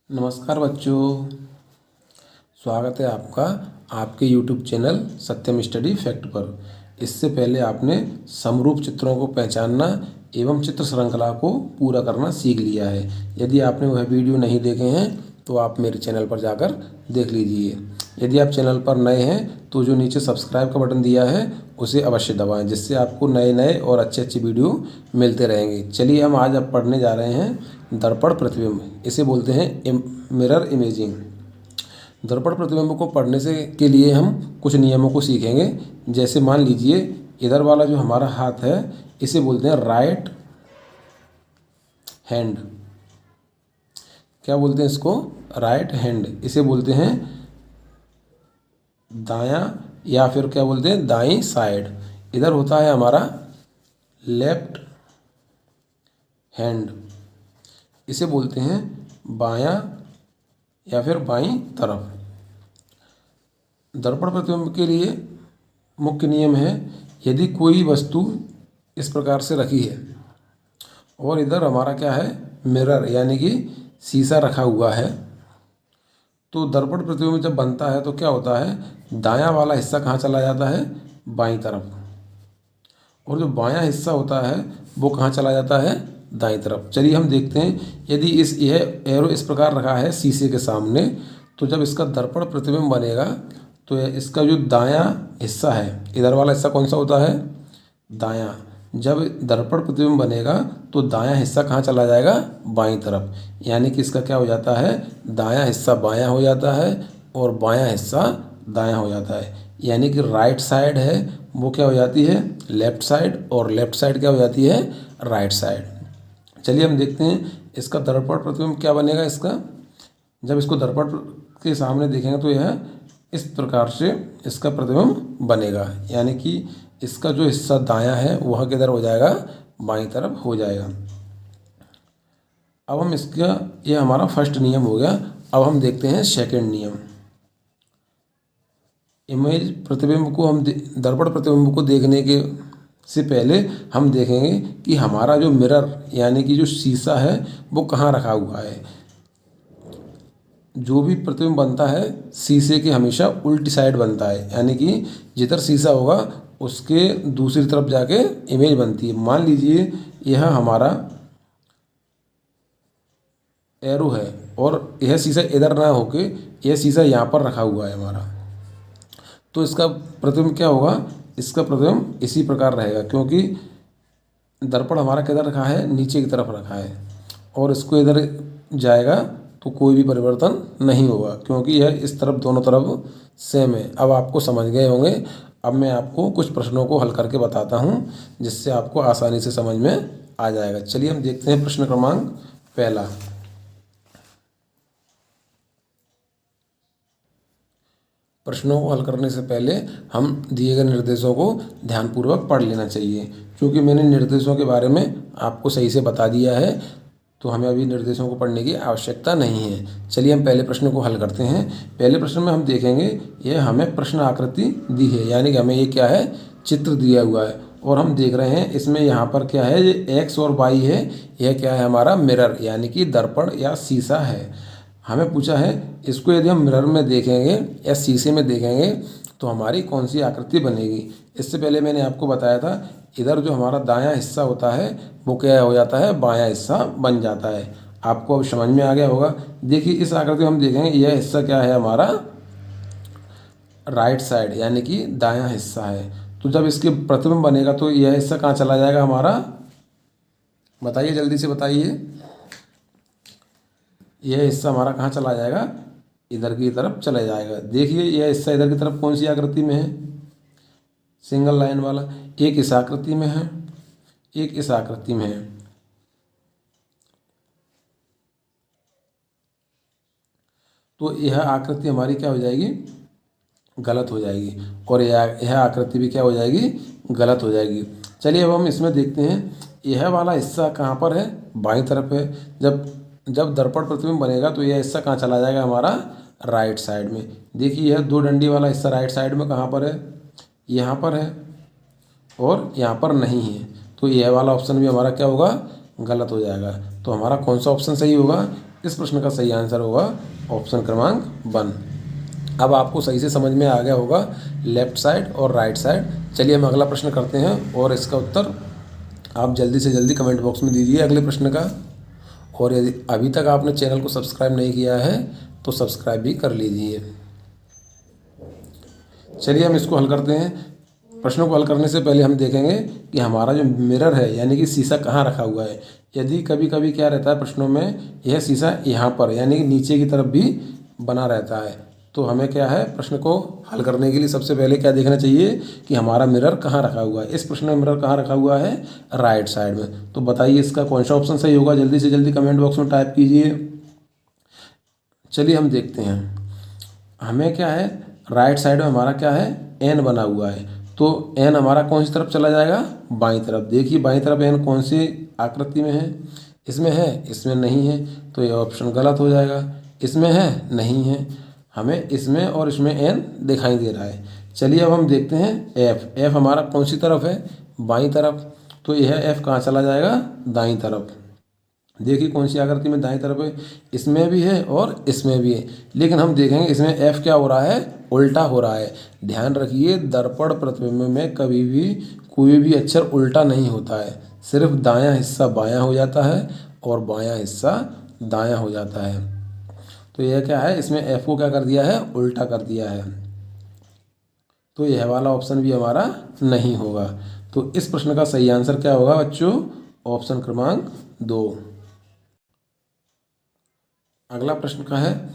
नमस्कार बच्चों, स्वागत है आपका आपके YouTube चैनल सत्यम स्टडी फैक्ट पर। इससे पहले आपने समरूप चित्रों को पहचानना एवं चित्र श्रृंखला को पूरा करना सीख लिया है। यदि आपने वह वीडियो नहीं देखे हैं तो आप मेरे चैनल पर जाकर देख लीजिए। यदि आप चैनल पर नए हैं तो जो नीचे सब्सक्राइब का बटन दिया है उसे अवश्य दबाएं, जिससे आपको नए नए और अच्छे अच्छे वीडियो मिलते रहेंगे। चलिए हम आज अब पढ़ने जा रहे हैं दर्पण प्रतिबिंब। इसे बोलते हैं मिरर इमेजिंग। दर्पण प्रतिबिंब को पढ़ने से के लिए हम कुछ नियमों को सीखेंगे। जैसे मान लीजिए इधर वाला जो हमारा हाथ है इसे बोलते हैं राइट हैंड। क्या बोलते हैं इसको? Right hand. इसे बोलते हैं दायां या फिर क्या बोलते हैं दाईं साइड। इधर होता है हमारा लेफ्ट हैंड। इसे बोलते हैं बायां या फिर बाईं तरफ। दर्पण प्रतिबिंब के लिए मुख्य नियम है, यदि कोई वस्तु इस प्रकार से रखी है और इधर हमारा क्या है मिरर यानी कि शीशा रखा हुआ है, तो दर्पण प्रतिबिंब जब बनता है तो क्या होता है, दायां वाला हिस्सा कहाँ चला जाता है? बाईं तरफ। और जो बायां हिस्सा होता है वो कहाँ चला जाता है? दाईं तरफ। चलिए हम देखते हैं, यदि यह एरो इस प्रकार रखा है शीशे के सामने, तो जब इसका दर्पण प्रतिबिंब बनेगा तो इसका जो दायां हिस्सा है, इधर वाला हिस्सा कौन सा होता है? दायां। जब दर्पण प्रतिबिंब बनेगा तो दायां हिस्सा कहाँ चला जाएगा? बाईं तरफ। यानी कि इसका क्या हो जाता है, दायां हिस्सा बायां हो जाता है और बायां हिस्सा दायां हो जाता है। यानी कि राइट साइड है वो क्या हो जाती है? लेफ्ट साइड, और लेफ्ट साइड क्या हो जाती है? Right side. चलिए हम देखते हैं इसका दर्पण प्रतिबिंब क्या बनेगा। इसका जब इसको दर्पण के सामने देखेंगे तो यह इस प्रकार से इसका प्रतिबिंब बनेगा। यानी कि इसका जो हिस्सा दायां है वह किधर हो जाएगा? बाईं तरफ हो जाएगा। अब हम इसका यह हमारा फर्स्ट नियम हो गया। अब हम देखते हैं सेकंड नियम। इमेज प्रतिबिंब को हम दर्पण प्रतिबिंब को देखने के से पहले हम देखेंगे कि हमारा जो मिरर यानी कि जो शीशा है वो कहाँ रखा हुआ है। जो भी प्रतिबिंब बनता है शीशे के हमेशा उल्टी साइड बनता है, यानी कि जिधर शीशा होगा उसके दूसरी तरफ जाके इमेज बनती है। मान लीजिए यह हमारा एरो है और यह शीशा इधर ना होके यह शीशा यहाँ पर रखा हुआ है हमारा, तो इसका प्रतिबिंब क्या होगा? इसका प्रतिबिंब इसी प्रकार रहेगा, क्योंकि दर्पण हमारा किधर रखा है? नीचे की तरफ रखा है, और इसको इधर जाएगा तो कोई भी परिवर्तन नहीं होगा, क्योंकि यह इस तरफ दोनों तरफ सेम है। अब आपको समझ गए होंगे। अब मैं आपको कुछ प्रश्नों को हल करके बताता हूँ जिससे आपको आसानी से समझ में आ जाएगा। चलिए हम देखते हैं प्रश्न क्रमांक पहला। प्रश्नों को हल करने से पहले हम दिए गए निर्देशों को ध्यानपूर्वक पढ़ लेना चाहिए। क्योंकि मैंने निर्देशों के बारे में आपको सही से बता दिया है तो हमें अभी निर्देशों को पढ़ने की आवश्यकता नहीं है। चलिए हम पहले प्रश्न को हल करते हैं। पहले प्रश्न में हम देखेंगे यह हमें प्रश्न आकृति दी है, यानी कि हमें ये क्या है? चित्र दिया हुआ है, और हम देख रहे हैं इसमें यहाँ पर क्या है? ये एक्स और वाई है। यह क्या है? हमारा मिरर यानी कि दर्पण या शीशा है। हमें पूछा है इसको यदि हम मिरर में देखेंगे या शीशे में देखेंगे तो हमारी कौन सी आकृति बनेगी। इससे पहले मैंने आपको बताया था इधर जो हमारा दायां हिस्सा होता है वो क्या हो जाता है? बायां हिस्सा बन जाता है। आपको अब समझ में आ गया होगा। देखिए इस आकृति में हम देखेंगे यह हिस्सा क्या है? हमारा राइट साइड यानी कि दायां हिस्सा है। तो जब इसके प्रतिबिंब बनेगा तो यह हिस्सा कहाँ चला जाएगा हमारा? बताइए, जल्दी से बताइए। यह हिस्सा हमारा कहाँ चला जाएगा? इधर की तरफ चला जाएगा। देखिए यह हिस्सा इधर की तरफ कौन सी आकृति में है? सिंगल लाइन वाला। एक इस आकृति में है, एक इस आकृति में है। तो यह आकृति हमारी क्या हो जाएगी? गलत हो जाएगी, और यह आकृति भी क्या हो जाएगी? गलत हो जाएगी। चलिए अब हम इसमें देखते हैं यह वाला हिस्सा कहाँ पर है? बाईं तरफ है। जब दर्पण प्रतिबिंब बनेगा तो यह हिस्सा कहाँ चला जाएगा? हमारा राइट साइड में। देखिए यह दो डंडी वाला हिस्सा राइट साइड में कहाँ पर है? यहाँ पर है और यहाँ पर नहीं है। तो यह वाला ऑप्शन भी हमारा क्या होगा? गलत हो जाएगा। तो हमारा कौन सा ऑप्शन सही होगा? इस प्रश्न का सही आंसर होगा ऑप्शन क्रमांक 1। अब आपको सही से समझ में आ गया होगा लेफ्ट साइड और राइट साइड। चलिए हम अगला प्रश्न करते हैं और इसका उत्तर आप जल्दी से जल्दी कमेंट बॉक्स में दीजिए अगले प्रश्न का। और यदि अभी तक आपने चैनल को सब्सक्राइब नहीं किया है तो सब्सक्राइब भी कर लीजिए। चलिए हम इसको हल करते हैं। प्रश्नों को हल करने से पहले हम देखेंगे कि हमारा जो मिरर है यानी कि शीशा कहाँ रखा हुआ है। यदि कभी कभी क्या रहता है प्रश्नों में, यह शीशा यहाँ पर यानी कि नीचे की तरफ भी बना रहता है, तो हमें क्या है प्रश्न को हल करने के लिए सबसे पहले क्या देखना चाहिए कि हमारा मिरर कहाँ रखा हुआ है। इस प्रश्न में मिरर कहाँ रखा हुआ है, राइट साइड में। तो बताइए इसका कौन सा ऑप्शन सही होगा, जल्दी से जल्दी कमेंट बॉक्स में टाइप कीजिए। चलिए हम देखते हैं, हमें क्या है राइट साइड में हमारा क्या है एन बना हुआ है, तो एन हमारा कौन सी तरफ चला जाएगा, बाईं तरफ। देखिए बाईं तरफ एन कौन सी आकृति में है, इसमें है, इसमें नहीं है, तो ये ऑप्शन गलत हो जाएगा। इसमें है, नहीं है, हमें इसमें और इसमें एन दिखाई दे रहा है। चलिए अब हम देखते हैं एफ। एफ हमारा कौन सी तरफ है, बाईं तरफ, तो यह एफ कहाँ चला जाएगा, दाईं तरफ। देखिए कौन सी आकृति में दाईं तरफ है, इसमें भी है और इसमें भी है, लेकिन हम देखेंगे इसमें एफ क्या हो रहा है, उल्टा हो रहा है। ध्यान रखिए दर्पण प्रतिबिंब में कभी भी कोई भी अक्षर उल्टा नहीं होता है, सिर्फ दायां हिस्सा बायां हो जाता है और बायां हिस्सा दायां हो जाता है। तो यह क्या है, इसमें एफ को क्या कर दिया है, उल्टा कर दिया है, तो यह वाला ऑप्शन भी हमारा नहीं होगा। तो इस प्रश्न का सही आंसर क्या होगा बच्चों, ऑप्शन क्रमांक 2। अगला प्रश्न का है,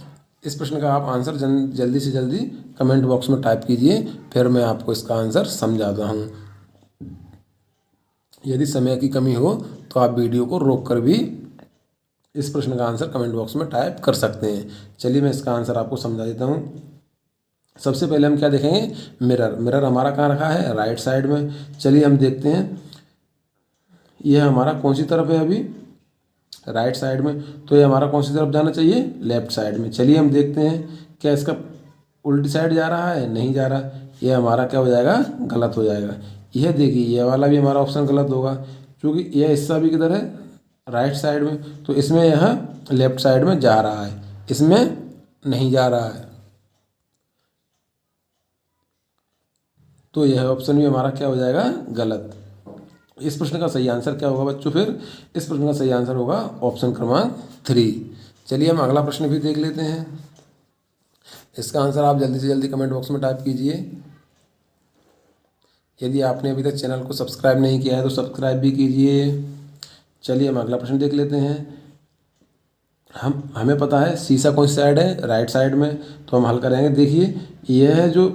इस प्रश्न का आप आंसर जल्दी से जल्दी कमेंट बॉक्स में टाइप कीजिए, फिर मैं आपको इसका आंसर समझाता हूँ। यदि समय की कमी हो तो आप वीडियो को रोक कर भी इस प्रश्न का आंसर कमेंट बॉक्स में टाइप कर सकते हैं। चलिए मैं इसका आंसर आपको समझा देता हूँ। सबसे पहले हम क्या देखेंगे, मिरर। मिरर हमारा कहाँ रखा है, राइट साइड में। चलिए हम देखते हैं यह हमारा कौन सी तरफ है, अभी राइट साइड में, तो ये हमारा कौन सी तरफ जाना चाहिए, लेफ्ट साइड में। चलिए हम देखते हैं क्या इसका उल्टी साइड जा रहा है, नहीं जा रहा, यह हमारा क्या हो जाएगा, गलत हो जाएगा। यह देखिए यह वाला भी हमारा ऑप्शन गलत होगा, क्योंकि यह हिस्सा भी किधर है, राइट साइड में, तो इसमें यह लेफ्ट साइड में जा रहा है, इसमें नहीं जा रहा है, तो यह ऑप्शन भी हमारा क्या हो जाएगा, गलत। इस प्रश्न का सही आंसर क्या होगा बच्चों, फिर इस प्रश्न का सही आंसर होगा ऑप्शन क्रमांक 3। चलिए हम अगला प्रश्न भी देख लेते हैं। इसका आंसर आप जल्दी से जल्दी कमेंट बॉक्स में टाइप कीजिए। यदि आपने अभी तक चैनल को सब्सक्राइब नहीं किया है तो सब्सक्राइब भी कीजिए। चलिए हम अगला प्रश्न देख लेते हैं। हमें पता है शीशा कौन सी साइड है, राइट साइड में, तो हम हल करेंगे। देखिए यह जो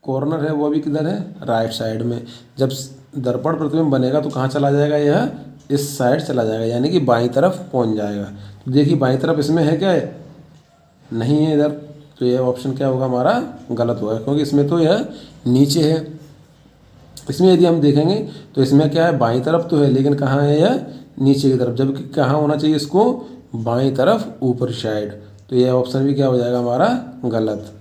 कॉर्नर है वो भी किधर है, राइट साइड में। जब दर्पण प्रतिबिंब बनेगा तो कहाँ चला जाएगा, यह इस साइड चला जाएगा, यानी कि बाईं तरफ पहुँच जाएगा। तो देखिए बाईं तरफ इसमें है क्या है, नहीं है इधर, तो यह ऑप्शन क्या होगा, हमारा गलत होगा, क्योंकि इसमें तो यह नीचे है। इसमें यदि हम देखेंगे तो इसमें क्या है, बाईं तरफ तो है, लेकिन कहाँ है, यह नीचे की तरफ, जबकि कहाँ होना चाहिए इसको, बाईं तरफ ऊपर साइड। तो यह ऑप्शन भी क्या हो जाएगा, हमारा गलत।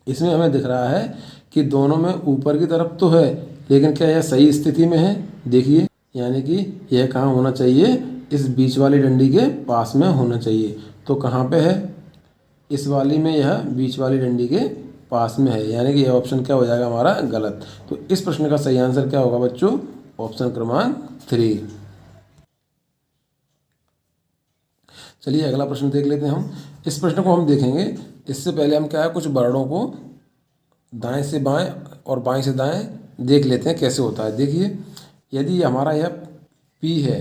इसमें हमें दिख रहा है कि दोनों में ऊपर की तरफ तो है, लेकिन क्या यह सही स्थिति में है, देखिए, यानी कि यह कहाँ होना चाहिए, इस बीच वाली डंडी के पास में होना चाहिए। तो कहाँ पे है, इस वाली में, यह बीच वाली डंडी के पास में है, यानी कि यह ऑप्शन क्या हो जाएगा, हमारा गलत। तो इस प्रश्न का सही आंसर क्या होगा बच्चों, ऑप्शन क्रमांक 3। चलिए अगला प्रश्न देख लेते हैं हम। इस प्रश्न को हम देखेंगे, इससे पहले हम क्या है, कुछ वर्णों को दाएं से बाएं और बाएं से दाएं देख लेते हैं कैसे होता है। देखिए यदि हमारा यह पी है,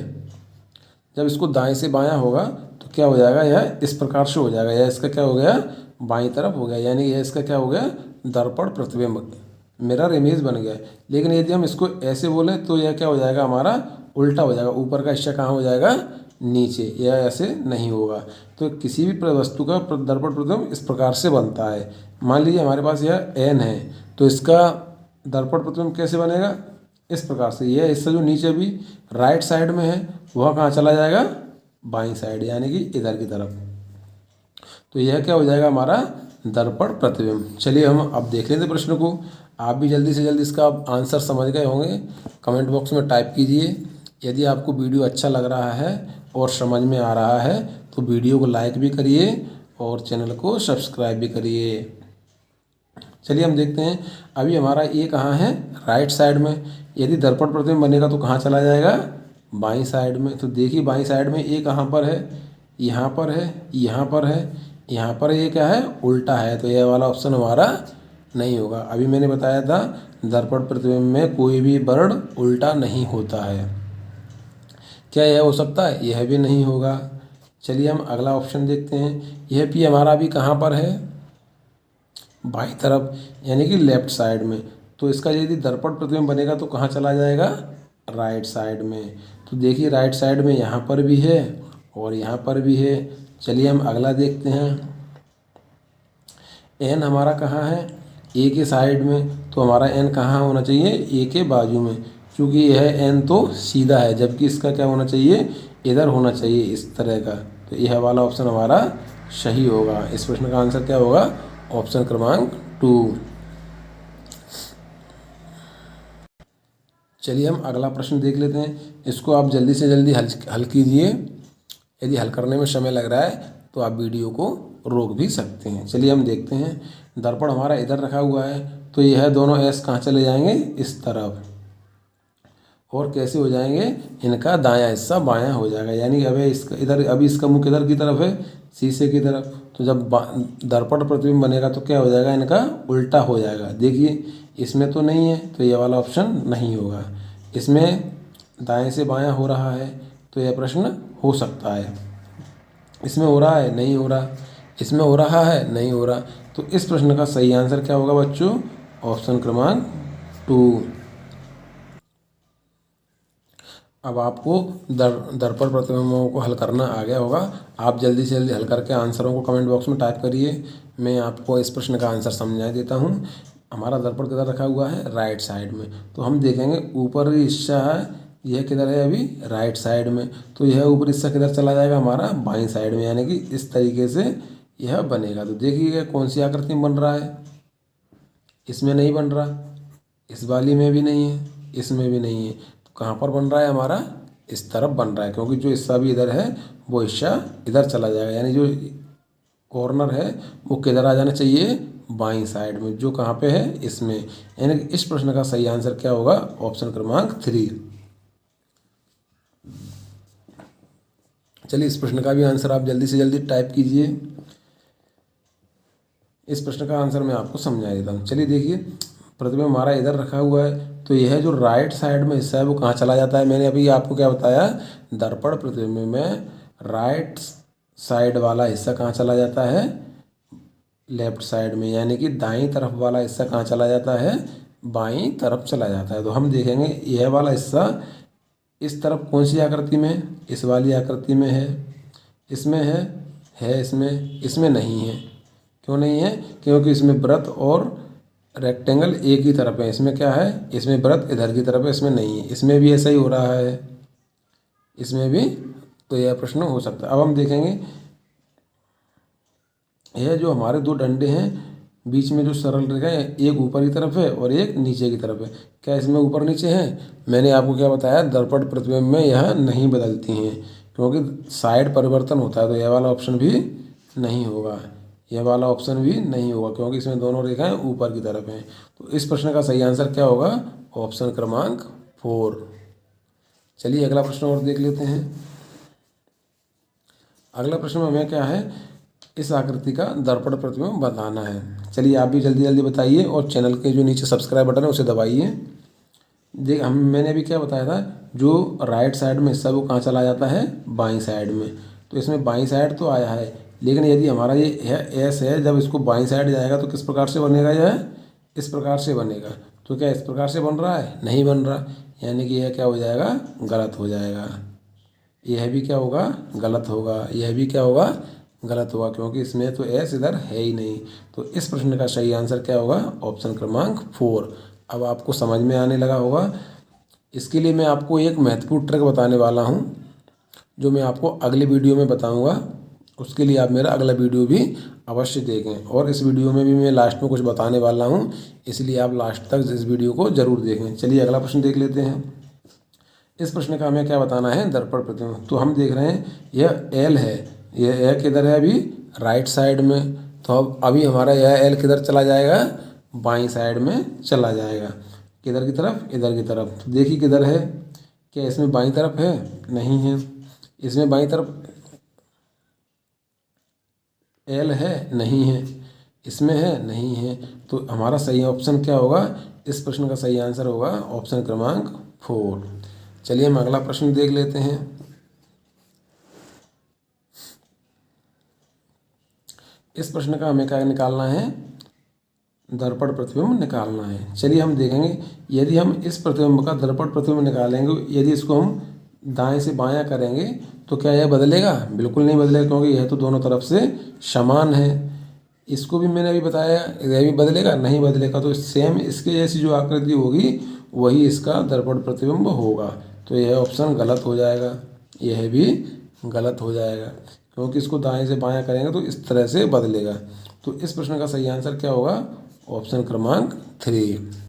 जब इसको दाएं से बायां होगा तो क्या हो जाएगा, यह इस प्रकार से हो जाएगा, यह इसका क्या हो गया, बाईं तरफ हो गया, यानी यह इसका क्या हो गया, दर्पण प्रतिबिंब, मिरर इमेज बन गया। लेकिन यदि हम इसको ऐसे बोलें तो यह क्या हो जाएगा, हमारा उल्टा हो जाएगा, ऊपर का हिस्सा कहाँ हो जाएगा, नीचे, यह ऐसे नहीं होगा। तो किसी भी वस्तु का दर्पण प्रतिबिंब इस प्रकार से बनता है। मान लीजिए हमारे पास यह एन है, तो इसका दर्पण प्रतिबिंब कैसे बनेगा, इस प्रकार से। यह हिस्सा जो नीचे भी राइट साइड में है वह कहाँ चला जाएगा, बाईं साइड, यानी कि इधर की तरफ। तो यह क्या हो जाएगा, हमारा दर्पण प्रतिबिंब। चलिए हम अब देख लेते प्रश्न को। आप भी जल्दी से जल्दी इसका आंसर समझ गए होंगे, कमेंट बॉक्स में टाइप कीजिए। यदि आपको वीडियो अच्छा लग रहा है और समझ में आ रहा है तो वीडियो को लाइक भी करिए और चैनल को सब्सक्राइब भी करिए। चलिए हम देखते हैं अभी हमारा ए कहाँ है, राइट साइड में। यदि दर्पण प्रतिबिंब बनेगा तो कहाँ चला जाएगा, बाईं साइड में। तो देखिए बाईं साइड में ए कहाँ पर है, यहाँ पर है, यहाँ पर है, यहाँ पर ये क्या है, उल्टा है। तो ये वाला ऑप्शन हमारा नहीं होगा। अभी मैंने बताया था दर्पण प्रतिबिंब में कोई भी वर्ण उल्टा नहीं होता है। क्या यह हो सकता है, यह भी नहीं होगा। चलिए हम अगला ऑप्शन देखते हैं। यह पी हमारा अभी कहाँ पर है, बाईं तरफ यानी कि लेफ्ट साइड में। तो इसका यदि दर्पण प्रतिबिंब बनेगा तो कहाँ चला जाएगा, राइट साइड में। तो देखिए राइट साइड में यहाँ पर भी है और यहाँ पर भी है। चलिए हम अगला देखते हैं। एन हमारा कहाँ है, ए के साइड में। तो हमारा एन कहाँ होना चाहिए, ए के बाजू में। क्योंकि यह एन तो सीधा है, जबकि इसका क्या होना चाहिए, इधर होना चाहिए, इस तरह का। तो यह वाला ऑप्शन हमारा सही होगा। इस प्रश्न का आंसर क्या होगा, ऑप्शन क्रमांक 2। चलिए हम अगला प्रश्न देख लेते हैं। इसको आप जल्दी से जल्दी हल कीजिए। यदि हल करने में समय लग रहा है तो आप वीडियो को रोक भी सकते हैं। चलिए हम देखते हैं। दर्पण हमारा इधर रखा हुआ है, तो यह दोनों एस कहाँ चले जाएंगे, इस तरफ। और कैसे हो जाएंगे, इनका दायां हिस्सा बायां हो जाएगा। यानी अब इसका इधर, अभी इसका मुख इधर की तरफ है, शीशे की तरफ। तो जब दर्पण प्रतिबिंब बनेगा तो क्या हो जाएगा, इनका उल्टा हो जाएगा। देखिए इसमें तो नहीं है, तो ये वाला ऑप्शन नहीं होगा। इसमें दाएं से बायां हो रहा है, तो यह प्रश्न हो सकता है। इसमें हो रहा है, नहीं हो रहा। इसमें हो रहा है, नहीं हो रहा। तो इस प्रश्न का सही आंसर क्या होगा बच्चों, ऑप्शन क्रमांक 2। अब आपको दर्पण प्रतिबिंबों को हल करना आ गया होगा। आप जल्दी से जल्दी हल करके आंसरों को कमेंट बॉक्स में टाइप करिए। मैं आपको इस प्रश्न का आंसर समझा देता हूँ। हमारा दर्पण किधर रखा हुआ है, राइट साइड में। तो हम देखेंगे ऊपरी हिस्सा है, यह किधर है, अभी राइट साइड में। तो यह ऊपरी हिस्सा किधर चला जाएगा, हमारा बाईं साइड में। यानी कि इस तरीके से यह बनेगा। तो देखिए कौन सी आकृति में बन रहा है, इसमें नहीं बन रहा, इस वाली में भी नहीं है, इसमें भी नहीं है। तो कहाँ पर बन रहा है, हमारा इस तरफ बन रहा है। क्योंकि जो हिस्सा भी इधर है वो हिस्सा इधर चला जाएगा। यानी जो कॉर्नर है वो किधर आ जाना चाहिए, बाईं साइड में। जो कहाँ पे है, इसमें। यानी कि इस प्रश्न का सही आंसर क्या होगा, ऑप्शन क्रमांक 3। चलिए इस प्रश्न का भी आंसर आप जल्दी से जल्दी टाइप कीजिए। इस प्रश्न का आंसर मैं आपको समझा देता हूँ। चलिए देखिए, प्रतिबिंब हमारा इधर रखा हुआ है, तो यह जो राइट साइड में हिस्सा है वो कहाँ चला जाता है। मैंने अभी आपको क्या बताया, दर्पण प्रतिबिंब में राइट साइड वाला हिस्सा कहाँ चला जाता है, लेफ्ट साइड में। यानी कि दाईं तरफ वाला हिस्सा कहाँ चला जाता है, बाईं तरफ चला जाता है। तो हम देखेंगे यह वाला हिस्सा इस तरफ कौन सी आकृति में, इस वाली आकृति में है, इसमें है इसमें नहीं है। क्यों नहीं है, क्योंकि इसमें वृत्त और रेक्टेंगल एक ही तरफ है। इसमें क्या है, इसमें वृत्त इधर की तरफ है, इसमें नहीं है। इसमें भी ऐसा ही हो रहा है, इसमें भी। तो यह प्रश्न हो सकता है। अब हम देखेंगे यह जो हमारे दो डंडे हैं, बीच में जो सरल रेखा है, एक ऊपर की तरफ है और एक नीचे की तरफ है। क्या इसमें ऊपर नीचे है, मैंने आपको क्या बताया, दर्पण प्रतिबिंब में यह नहीं बदलती हैं, क्योंकि साइड परिवर्तन होता है। तो यह वाला ऑप्शन भी नहीं होगा, यह वाला ऑप्शन भी नहीं होगा, क्योंकि इसमें दोनों रेखाएं ऊपर की तरफ हैं। तो इस प्रश्न का सही आंसर क्या होगा, ऑप्शन क्रमांक 4। चलिए अगला प्रश्न और देख लेते हैं। अगला प्रश्न में हमें क्या है, इस आकृति का दर्पण प्रतिबिंब बताना है। चलिए आप भी जल्दी जल्दी बताइए और चैनल के जो नीचे सब्सक्राइब बटन है उसे दबाइए। देख मैंने अभी क्या बताया था, जो राइट साइड में हिस्सा वो कहाँ चला जाता है, बाईं साइड में। तो इसमें बाईं साइड तो आया है, लेकिन यदि हमारा ये एस है, जब इसको बाईं साइड जाएगा तो किस प्रकार से बनेगा, यह इस प्रकार से बनेगा। तो क्या इस प्रकार से बन रहा है, नहीं बन रहा। यानी कि यह क्या हो जाएगा, गलत हो जाएगा। यह भी क्या होगा, गलत होगा। यह भी क्या होगा, गलत होगा, क्योंकि इसमें तो एस इधर है ही नहीं। तो इस प्रश्न का सही आंसर क्या होगा, ऑप्शन क्रमांक 4। अब आपको समझ में आने लगा होगा। इसके लिए मैं आपको एक महत्वपूर्ण ट्रिक बताने वाला हूँ, जो मैं आपको अगले वीडियो में बताऊँगा। उसके लिए आप मेरा अगला वीडियो भी अवश्य देखें। और इस वीडियो में भी मैं लास्ट में कुछ बताने वाला हूँ, इसलिए आप लास्ट तक इस वीडियो को ज़रूर देखें। चलिए अगला प्रश्न देख लेते हैं। इस प्रश्न का हमें क्या बताना है, दर्पण प्रतिबिंब। तो हम देख रहे हैं यह एल है, यह ए किधर है अभी, राइट साइड में, तो अब अभी हमारा यह एल किधर चला जाएगा, बाईं साइड में चला जाएगा। किधर की तरफ, इधर की तरफ। तो देखिए किधर है, क्या इसमें बाईं तरफ है, नहीं है। इसमें बाईं तरफ एल है, नहीं है। इसमें है, नहीं है। तो हमारा सही ऑप्शन क्या होगा, इस प्रश्न का सही आंसर होगा ऑप्शन क्रमांक 4। चलिए हम अगला प्रश्न देख लेते हैं। इस प्रश्न का हमें क्या निकालना है, दर्पण प्रतिबिंब निकालना है। चलिए हम देखेंगे, यदि हम इस प्रतिबिंब का दर्पण प्रतिबिंब निकालेंगे, यदि इसको हम दाएं से बायां करेंगे तो क्या यह बदलेगा, बिल्कुल नहीं बदलेगा, क्योंकि यह तो दोनों तरफ से समान है। इसको भी मैंने अभी बताया, यह भी बदलेगा, नहीं बदलेगा। तो सेम इसके जैसी जो आकृति होगी वही इसका दर्पण प्रतिबिंब होगा। तो यह ऑप्शन गलत हो जाएगा, यह भी गलत हो जाएगा, क्योंकि इसको दाएं से बायां करेंगे तो इस तरह से बदलेगा। तो इस प्रश्न का सही आंसर क्या होगा, ऑप्शन क्रमांक 3।